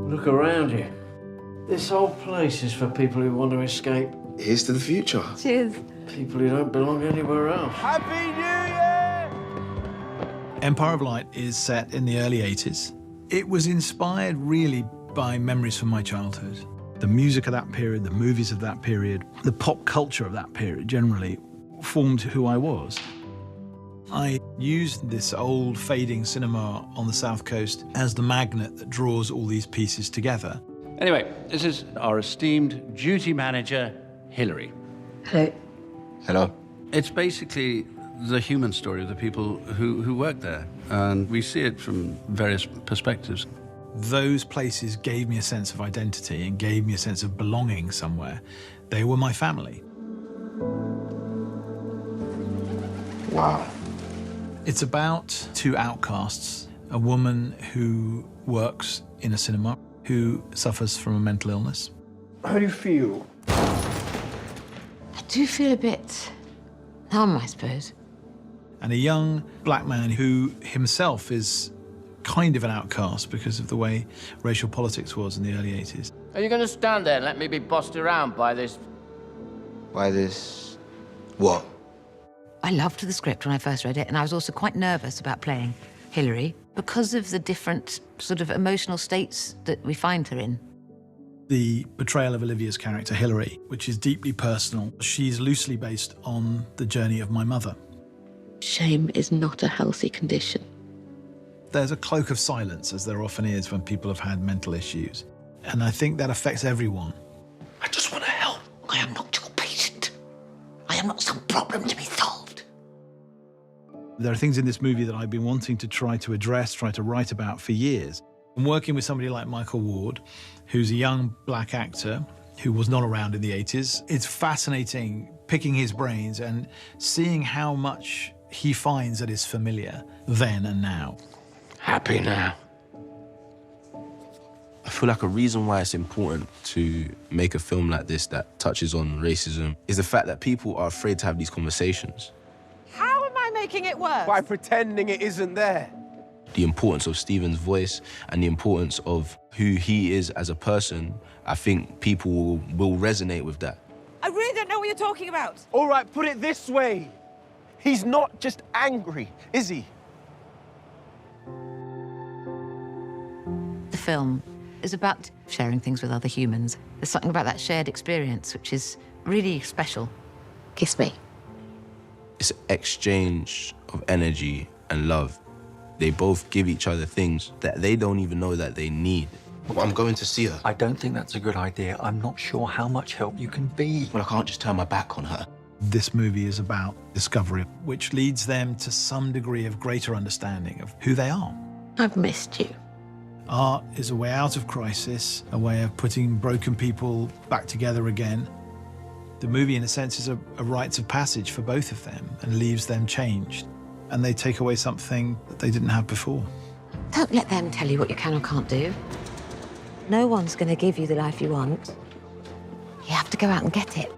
Look around you. This whole place is for people who want to escape. Here's to the future. Cheers. People who don't belong anywhere else. Happy New Year! Empire of Light is set in the early 80s. It was inspired really by memories from my childhood. The music of that period, the movies of that period, the pop culture of that period generally formed who I was. I used this old fading cinema on the South Coast as the magnet that draws all these pieces together. Anyway, this is our esteemed duty manager, Hilary. Hello. Hello. It's basically the human story of the people who work there, and we see it from various perspectives. Those places gave me a sense of identity and gave me a sense of belonging somewhere. They were my family. Wow. It's about two outcasts, a woman who works in a cinema, who suffers from a mental illness. How do you feel? I do feel a bit numb, I suppose. And a young black man who himself is kind of an outcast because of the way racial politics was in the early 80s. Are you going to stand there and let me be bossed around by this? By this... what? I loved the script when I first read it, and I was also quite nervous about playing Hilary because of the different sort of emotional states that we find her in. The portrayal of Olivia's character, Hilary, which is deeply personal, she's loosely based on the journey of my mother. Shame is not a healthy condition. There's a cloak of silence, as there often is when people have had mental issues. And I think that affects everyone. I just want to help. I am not your patient. I am not some problem to be solved. There are things in this movie that I've been wanting to try to address, try to write about for years. I'm working with somebody like Michael Ward, who's a young black actor who was not around in the 80s. It's fascinating picking his brains and seeing how much he finds that is familiar then and now. Happy now. I feel like a reason why it's important to make a film like this that touches on racism is the fact that people are afraid to have these conversations. How am I making it worse? By pretending it isn't there. The importance of Stephen's voice and the importance of who he is as a person, I think people will resonate with that. I really don't know what you're talking about. All right, put it this way. He's not just angry, is he? The film is about sharing things with other humans. There's something about that shared experience which is really special. Kiss me. It's an exchange of energy and love. They both give each other things that they don't even know that they need. Well, I'm going to see her. I don't think that's a good idea. I'm not sure how much help you can be. Well, I can't just turn my back on her. This movie is about discovery, which leads them to some degree of greater understanding of who they are. I've missed you. Art is a way out of crisis, a way of putting broken people back together again. The movie, in a sense, is a rites of passage for both of them and leaves them changed. And they take away something that they didn't have before. Don't let them tell you what you can or can't do. No one's going to give you the life you want. You have to go out and get it.